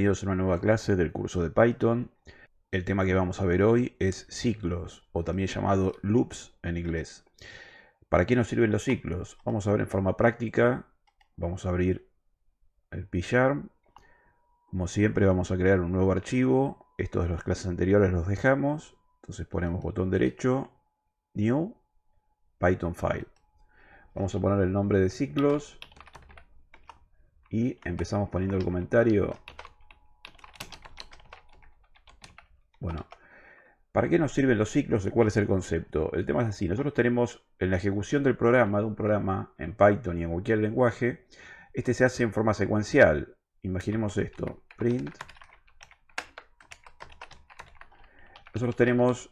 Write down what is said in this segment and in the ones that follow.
Bienvenidos a una nueva clase del curso de Python. El tema que vamos a ver hoy es ciclos, o también llamado loops en inglés. ¿Para qué nos sirven los ciclos? Vamos a ver en forma práctica. Vamos a abrir el PyCharm. Como siempre vamos a crear un nuevo archivo. Estos de las clases anteriores los dejamos. Entonces ponemos botón derecho, New, Python File. Vamos a poner el nombre de ciclos y empezamos poniendo el comentario. Bueno, ¿para qué nos sirven los ciclos y cuál es el concepto? El tema es así, nosotros tenemos en la ejecución del programa, de un programa en Python y en cualquier lenguaje, este se hace en forma secuencial. Imaginemos esto, print. Nosotros tenemos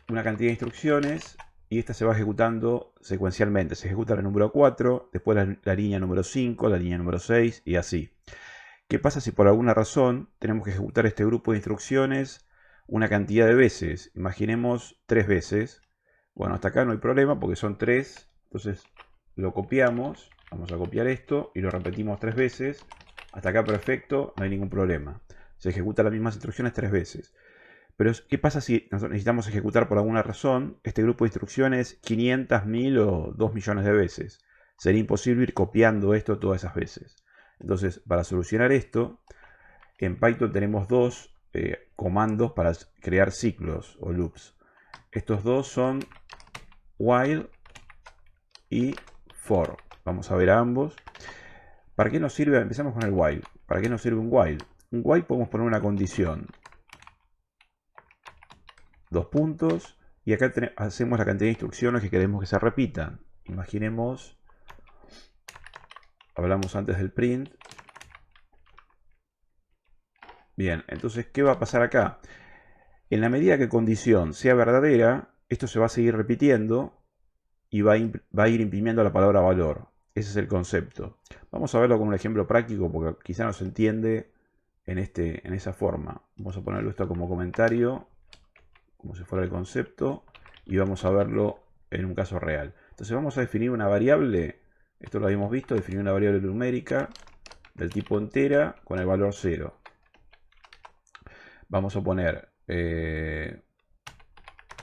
una cantidad de instrucciones y esta se va ejecutando secuencialmente. Se ejecuta la número 4, después la línea número 5, la línea número 6 y así. ¿Qué pasa si por alguna razón tenemos que ejecutar este grupo de instrucciones una cantidad de veces? Imaginemos 3 veces. Bueno, hasta acá no hay problema porque son 3. Entonces lo copiamos. Vamos a copiar esto y lo repetimos 3 veces. Hasta acá perfecto, no hay ningún problema. Se ejecutan las mismas instrucciones 3 veces. Pero ¿qué pasa si necesitamos ejecutar por alguna razón este grupo de instrucciones 500, 1000 o 2 millones de veces? Sería imposible ir copiando esto todas esas veces. Entonces, para solucionar esto, en Python tenemos dos comandos para crear ciclos o loops. Estos dos son while y for. Vamos a ver a ambos. ¿Para qué nos sirve? Empezamos con el while. ¿Para qué nos sirve un while? Un while podemos poner una condición. 2 puntos. Y acá hacemos la cantidad de instrucciones que queremos que se repitan. Imaginemos, hablamos antes del print. Bien, entonces, ¿qué va a pasar acá? En la medida que condición sea verdadera, esto se va a seguir repitiendo y va a ir imprimiendo la palabra valor. Ese es el concepto. Vamos a verlo con un ejemplo práctico porque quizá no se entiende en esa forma. Vamos a ponerlo esto como comentario, como si fuera el concepto, y vamos a verlo en un caso real. Entonces vamos a definir una variable, esto lo habíamos visto, definir una variable numérica del tipo entera con el valor 0. Vamos a poner,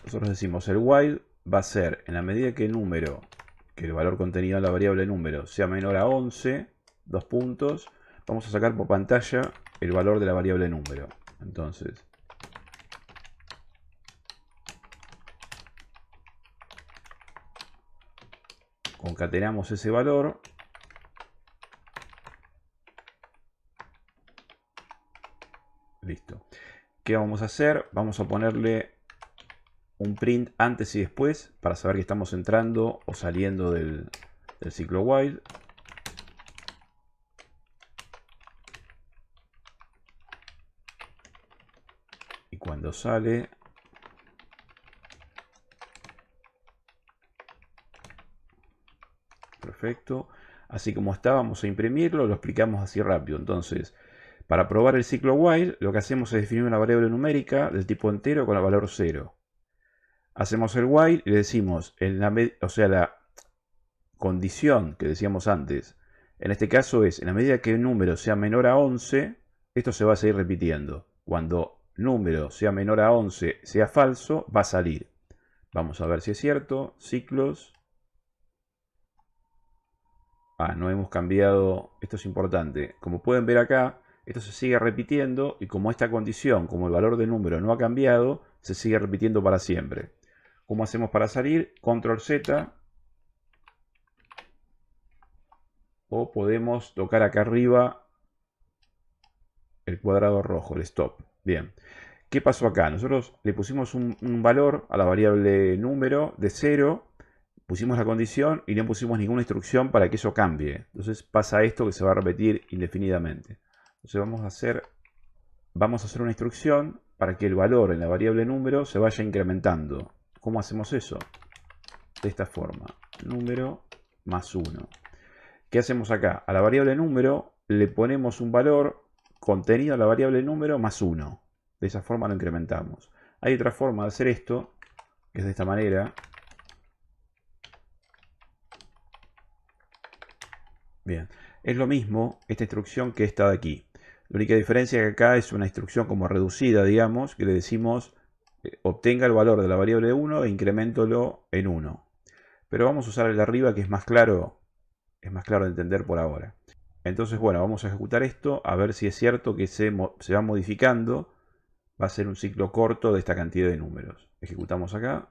nosotros decimos el while va a ser en la medida que el valor contenido en la variable número sea menor a 11, 2 puntos, vamos a sacar por pantalla el valor de la variable número. Entonces, concatenamos ese valor. Listo. ¿Qué vamos a hacer? Vamos a ponerle un print antes y después para saber que estamos entrando o saliendo del ciclo while. Y cuando sale, perfecto. Así como está, vamos a imprimirlo, lo explicamos así rápido. Entonces, para probar el ciclo while, lo que hacemos es definir una variable numérica del tipo entero con el valor 0. Hacemos el while y le decimos, la condición que decíamos antes, en este caso es, en la medida que el número sea menor a 11, esto se va a seguir repitiendo. Cuando número sea menor a 11, sea falso, va a salir. Vamos a ver si es cierto. Ciclos. No hemos cambiado. Esto es importante. Como pueden ver acá, esto se sigue repitiendo y como esta condición, como el valor del número no ha cambiado, se sigue repitiendo para siempre. ¿Cómo hacemos para salir? Control Z. O podemos tocar acá arriba el cuadrado rojo, el stop. Bien. ¿Qué pasó acá? Nosotros le pusimos un valor a la variable número de 0, pusimos la condición y no pusimos ninguna instrucción para que eso cambie. Entonces pasa esto que se va a repetir indefinidamente. Entonces vamos a hacer una instrucción para que el valor en la variable número se vaya incrementando. ¿Cómo hacemos eso? De esta forma. Número más 1. ¿Qué hacemos acá? A la variable número le ponemos un valor contenido a la variable número más 1. De esa forma lo incrementamos. Hay otra forma de hacer esto, que es de esta manera. Bien, es lo mismo esta instrucción que esta de aquí. La única diferencia es que acá es una instrucción como reducida, digamos, que le decimos obtenga el valor de la variable 1 e increméntolo en 1. Pero vamos a usar el de arriba, que es más claro de entender por ahora. Entonces, bueno, vamos a ejecutar esto, a ver si es cierto que se va modificando. Va a ser un ciclo corto de esta cantidad de números. Ejecutamos acá.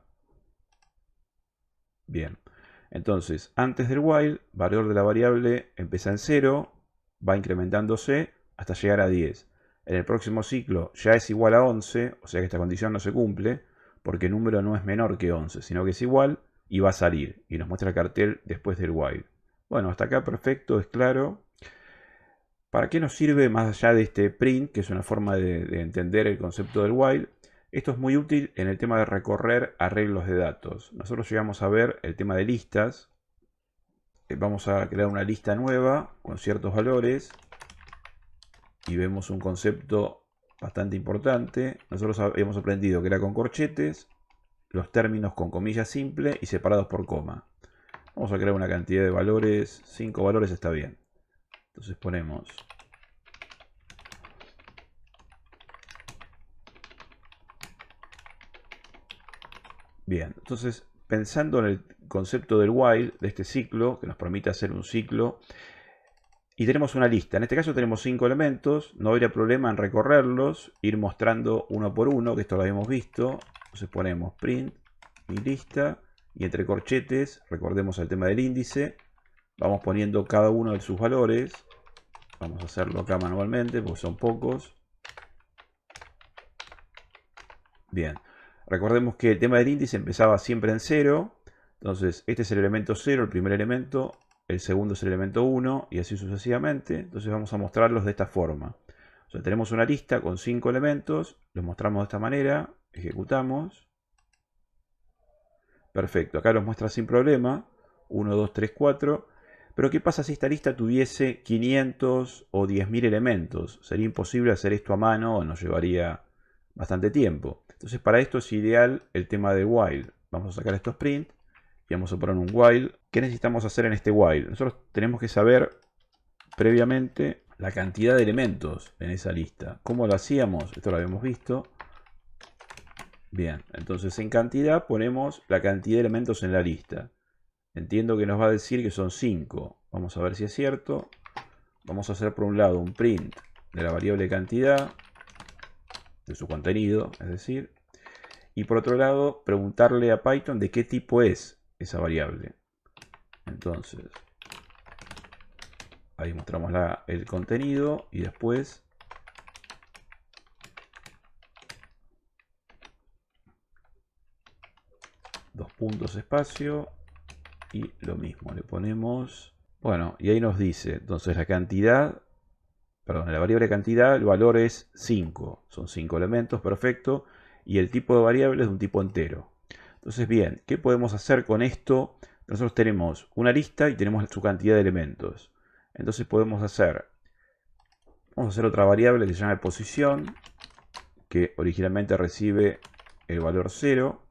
Bien. Entonces, antes del while, valor de la variable empieza en 0, va incrementándose hasta llegar a 10. En el próximo ciclo ya es igual a 11, o sea que esta condición no se cumple, porque el número no es menor que 11, sino que es igual y va a salir. Y nos muestra el cartel después del while. Bueno, hasta acá perfecto, es claro. ¿Para qué nos sirve más allá de este print, que es una forma de entender el concepto del while? Esto es muy útil en el tema de recorrer arreglos de datos. Nosotros llegamos a ver el tema de listas. Vamos a crear una lista nueva con ciertos valores y vemos un concepto bastante importante. Nosotros habíamos aprendido que era con corchetes, los términos con comillas simples y separados por coma. Vamos a crear una cantidad de valores, 5 valores está bien. Entonces ponemos bien, entonces pensando en el concepto del while, de este ciclo, que nos permite hacer un ciclo, y tenemos una lista. En este caso tenemos 5 elementos, no habría problema en recorrerlos, ir mostrando uno por uno, que esto lo habíamos visto. Entonces ponemos print, mi lista, y entre corchetes, recordemos el tema del índice, vamos poniendo cada uno de sus valores. Vamos a hacerlo acá manualmente, porque son pocos. Bien, recordemos que el tema del índice empezaba siempre en 0. Entonces, este es el elemento 0, el primer elemento. El segundo es el elemento 1 y así sucesivamente. Entonces vamos a mostrarlos de esta forma. O sea, tenemos una lista con 5 elementos. Los mostramos de esta manera. Ejecutamos. Perfecto, acá los muestra sin problema. 1, 2, 3, 4. Pero ¿qué pasa si esta lista tuviese 500 o 10.000 elementos? Sería imposible hacer esto a mano o nos llevaría bastante tiempo. Entonces para esto es ideal el tema de while. Vamos a sacar estos print y vamos a poner un while. ¿Qué necesitamos hacer en este while? Nosotros tenemos que saber previamente la cantidad de elementos en esa lista. ¿Cómo lo hacíamos? Esto lo habíamos visto. Bien, entonces en cantidad ponemos la cantidad de elementos en la lista. Entiendo que nos va a decir que son 5. Vamos a ver si es cierto. Vamos a hacer por un lado un print de la variable cantidad, de su contenido, es decir. Y por otro lado, preguntarle a Python de qué tipo es esa variable. Entonces, ahí mostramos el contenido y después dos puntos espacio y lo mismo, le ponemos, bueno, y ahí nos dice, entonces la cantidad, perdón, la variable cantidad, el valor es 5, son 5 elementos, perfecto, y el tipo de variable es de un tipo entero. Entonces, bien, ¿qué podemos hacer con esto? Nosotros tenemos una lista y tenemos su cantidad de elementos. Entonces podemos hacer, vamos a hacer otra variable que se llama posición, que originalmente recibe el valor 0,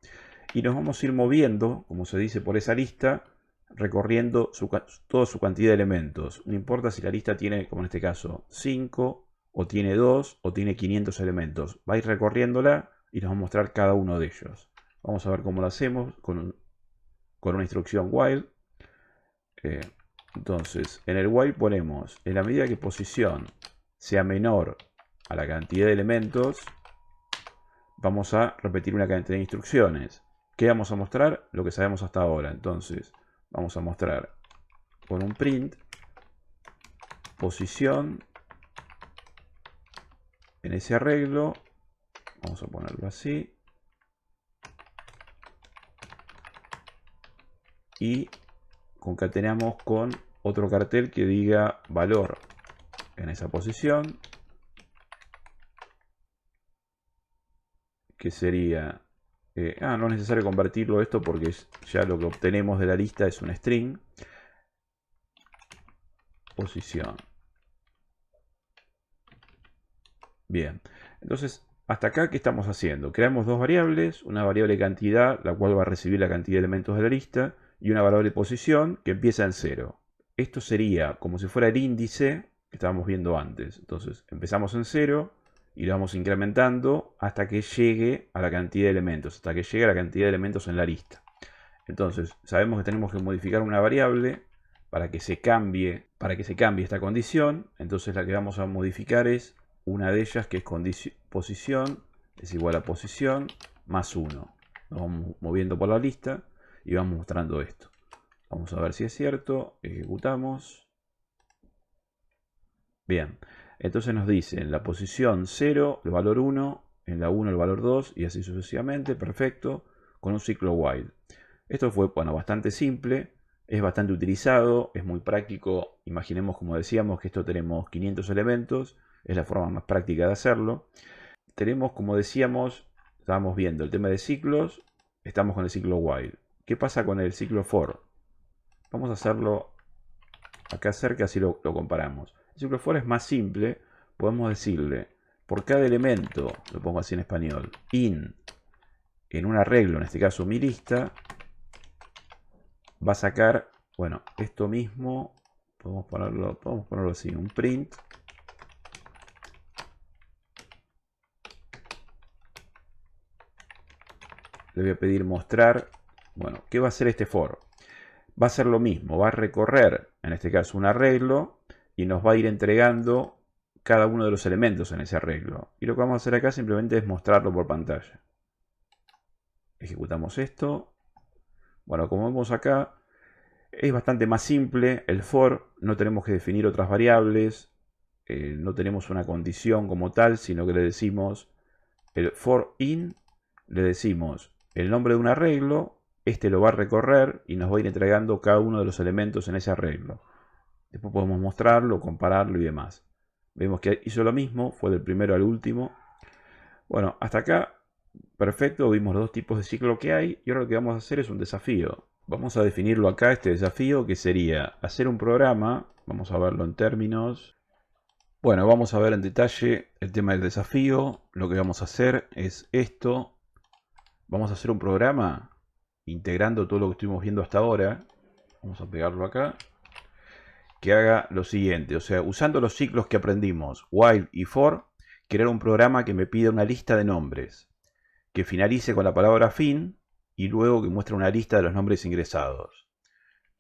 y nos vamos a ir moviendo, como se dice, por esa lista, recorriendo toda su cantidad de elementos. No importa si la lista tiene, como en este caso, 5, o tiene 2, o tiene 500 elementos. Va a ir recorriéndola y nos va a mostrar cada uno de ellos. Vamos a ver cómo lo hacemos con una instrucción while. Entonces, en el while ponemos, en la medida que posición sea menor a la cantidad de elementos, vamos a repetir una cantidad de instrucciones. ¿Qué vamos a mostrar? Lo que sabemos hasta ahora. Entonces, vamos a mostrar con un print posición en ese arreglo. Vamos a ponerlo así. Y concatenamos con otro cartel que diga valor en esa posición, que sería no es necesario convertirlo esto porque ya lo que obtenemos de la lista es un string. Posición. Bien, entonces hasta acá ¿qué estamos haciendo? Creamos dos variables, una variable cantidad, la cual va a recibir la cantidad de elementos de la lista, y una variable posición que empieza en 0. Esto sería como si fuera el índice que estábamos viendo antes. Entonces empezamos en 0 y lo vamos incrementando hasta que llegue a la cantidad de elementos, hasta que llegue a la cantidad de elementos en la lista. Entonces sabemos que tenemos que modificar una variable para que se cambie esta condición. Entonces la que vamos a modificar es una de ellas, que es posición es igual a posición más 1. Nos vamos moviendo por la lista y vamos mostrando esto. Vamos a ver si es cierto. Ejecutamos. Bien. Entonces nos dice en la posición 0 el valor 1, en la 1 el valor 2 y así sucesivamente. Perfecto. Con un ciclo while. Esto fue, bueno, bastante simple. Es bastante utilizado. Es muy práctico. Imaginemos, como decíamos, que esto tenemos 500 elementos. Es la forma más práctica de hacerlo. Tenemos, como decíamos, estábamos viendo el tema de ciclos. Estamos con el ciclo while. ¿Qué pasa con el ciclo for? Vamos a hacerlo acá cerca, así lo comparamos. El ciclo for es más simple. Podemos decirle, por cada elemento, lo pongo así en español, en un arreglo, en este caso mi lista, va a sacar, bueno, esto mismo, podemos ponerlo así, un print. Le voy a pedir mostrar, bueno, ¿qué va a hacer este for? Va a hacer lo mismo, va a recorrer, en este caso, un arreglo y nos va a ir entregando cada uno de los elementos en ese arreglo. Y lo que vamos a hacer acá simplemente es mostrarlo por pantalla. Ejecutamos esto. Bueno, como vemos acá, es bastante más simple el for. No tenemos que definir otras variables. No tenemos una condición como tal, sino que le decimos el for in. Le decimos el nombre de un arreglo. Este lo va a recorrer y nos va a ir entregando cada uno de los elementos en ese arreglo. Después podemos mostrarlo, compararlo y demás. Vemos que hizo lo mismo, fue del primero al último. Bueno, hasta acá, perfecto, vimos los dos tipos de ciclo que hay. Y ahora lo que vamos a hacer es un desafío. Vamos a definirlo acá, este desafío, que sería hacer un programa. Vamos a verlo en términos. Bueno, vamos a ver en detalle el tema del desafío. Lo que vamos a hacer es esto. Vamos a hacer un programa integrando todo lo que estuvimos viendo hasta ahora. Vamos a pegarlo acá. Que haga lo siguiente, o sea, usando los ciclos que aprendimos, while y for, crear un programa que me pida una lista de nombres, que finalice con la palabra fin y luego que muestre una lista de los nombres ingresados.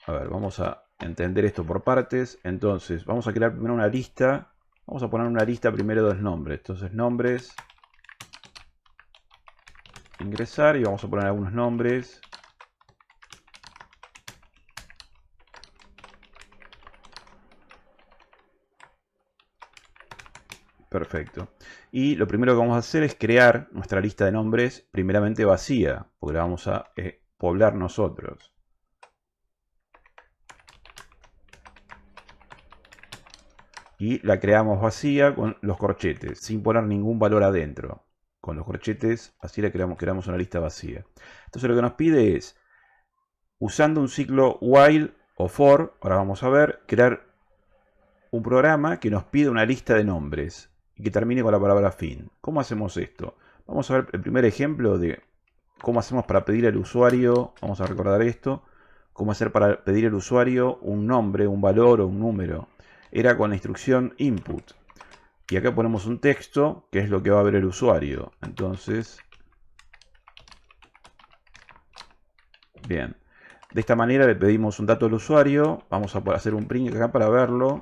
A ver, vamos a entender esto por partes. Entonces, vamos a crear primero una lista. Vamos a poner una lista primero de los nombres. Entonces, nombres, ingresar, y vamos a poner algunos nombres. Perfecto. Y lo primero que vamos a hacer es crear nuestra lista de nombres primeramente vacía, porque la vamos a poblar nosotros. Y la creamos vacía con los corchetes, sin poner ningún valor adentro. Con los corchetes, así la creamos una lista vacía. Entonces lo que nos pide es, usando un ciclo while o for, ahora vamos a ver, crear un programa que nos pide una lista de nombres y que termine con la palabra fin. ¿Cómo hacemos esto? Vamos a ver el primer ejemplo de cómo hacemos para pedir al usuario. Vamos a recordar esto. Cómo hacer para pedir al usuario un nombre, un valor o un número. Era con la instrucción input. Y acá ponemos un texto, que es lo que va a ver el usuario. Entonces, bien. De esta manera le pedimos un dato al usuario. Vamos a hacer un print acá para verlo.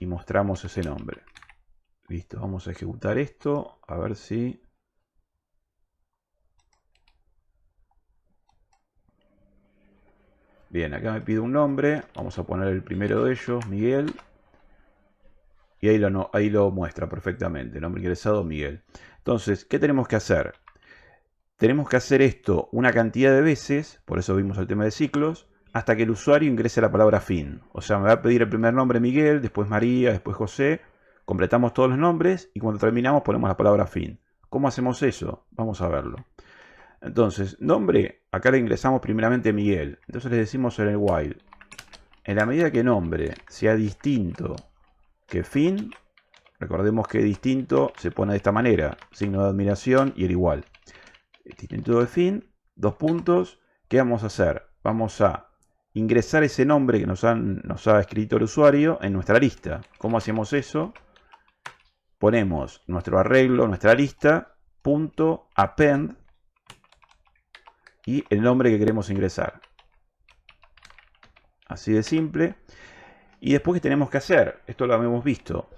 Y mostramos ese nombre. Listo, vamos a ejecutar esto. A ver si... Bien, acá me pide un nombre. Vamos a poner el primero de ellos, Miguel. Y ahí lo muestra perfectamente. Nombre ingresado, Miguel. Entonces, ¿qué tenemos que hacer? Tenemos que hacer esto una cantidad de veces. Por eso vimos el tema de ciclos. Hasta que el usuario ingrese la palabra fin. O sea, me va a pedir el primer nombre Miguel, después María, después José. Completamos todos los nombres y cuando terminamos ponemos la palabra fin. ¿Cómo hacemos eso? Vamos a verlo. Entonces, nombre, acá le ingresamos primeramente Miguel. Entonces le decimos en el while, en la medida que nombre sea distinto que fin, recordemos que distinto se pone de esta manera, signo de admiración y el igual. Distinto de fin, dos puntos. ¿Qué vamos a hacer? Vamos a ingresar ese nombre que nos ha escrito el usuario en nuestra lista. ¿Cómo hacemos eso? Ponemos nuestro arreglo, nuestra lista, punto append y el nombre que queremos ingresar. Así de simple. Y después, ¿qué tenemos que hacer? Esto lo habíamos visto.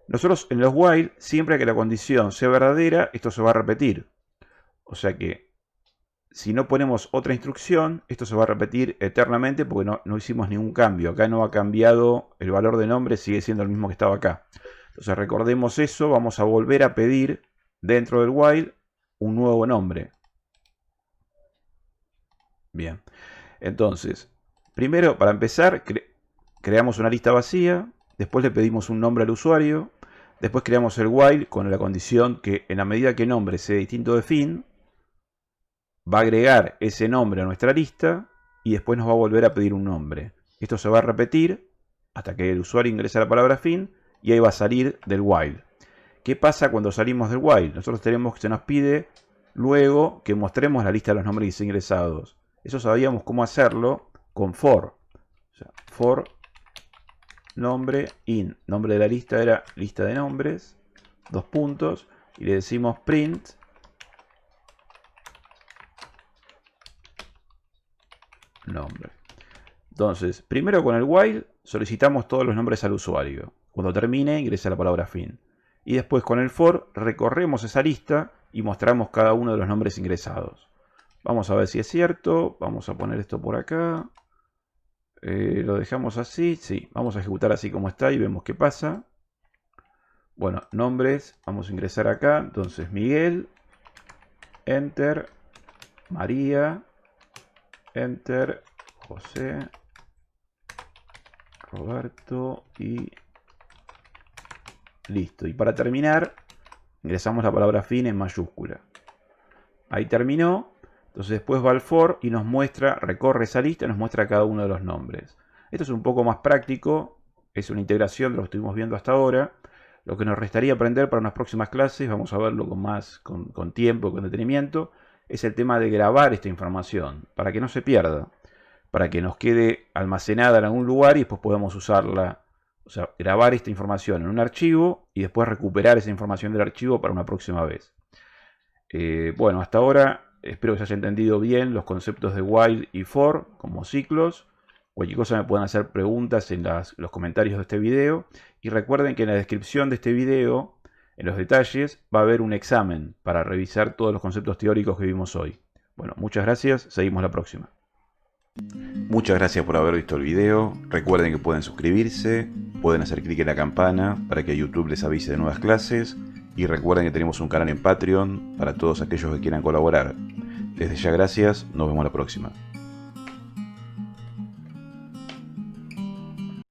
Nosotros en los while, siempre que la condición sea verdadera, esto se va a repetir. O sea que si no ponemos otra instrucción, esto se va a repetir eternamente porque no hicimos ningún cambio. Acá no ha cambiado el valor de nombre, sigue siendo el mismo que estaba acá. Entonces recordemos eso, vamos a volver a pedir dentro del while un nuevo nombre. Bien, entonces, primero para empezar, creamos una lista vacía, después le pedimos un nombre al usuario, después creamos el while con la condición que en la medida que el nombre sea distinto de fin, va a agregar ese nombre a nuestra lista y después nos va a volver a pedir un nombre. Esto se va a repetir hasta que el usuario ingrese la palabra fin y ahí va a salir del while. ¿Qué pasa cuando salimos del while? Nosotros tenemos que se nos pide luego que mostremos la lista de los nombres ingresados. Eso sabíamos cómo hacerlo con for. O sea, for nombre in. Nombre de la lista era lista de nombres. Dos puntos. Y le decimos print nombre. Entonces, primero con el while solicitamos todos los nombres al usuario. Cuando termine, ingresa la palabra fin. Y después con el for recorremos esa lista y mostramos cada uno de los nombres ingresados. Vamos a ver si es cierto. Vamos a poner esto por acá. Lo dejamos así. Sí, vamos a ejecutar así como está y vemos qué pasa. Bueno, nombres. Vamos a ingresar acá. Entonces, Miguel. Enter. María. Enter. José. Roberto. Y listo. Y para terminar, ingresamos la palabra fin en mayúscula. Ahí terminó. Entonces después va al for y nos muestra, recorre esa lista y nos muestra cada uno de los nombres. Esto es un poco más práctico, es una integración de lo que estuvimos viendo hasta ahora. Lo que nos restaría aprender para unas próximas clases, vamos a verlo con tiempo, con detenimiento, es el tema de grabar esta información, para que no se pierda, para que nos quede almacenada en algún lugar y después podamos usarla. O sea, grabar esta información en un archivo y después recuperar esa información del archivo para una próxima vez. Bueno, hasta ahora espero que se haya entendido bien los conceptos de while y for como ciclos. Cualquier cosa me pueden hacer preguntas en los comentarios de este video. Y recuerden que en la descripción de este video, en los detalles, va a haber un examen para revisar todos los conceptos teóricos que vimos hoy. Bueno, muchas gracias. Seguimos la próxima. Muchas gracias por haber visto el video. Recuerden que pueden suscribirse, pueden hacer clic en la campana para que YouTube les avise de nuevas clases. Y recuerden que tenemos un canal en Patreon para todos aquellos que quieran colaborar. Desde ya gracias, nos vemos la próxima.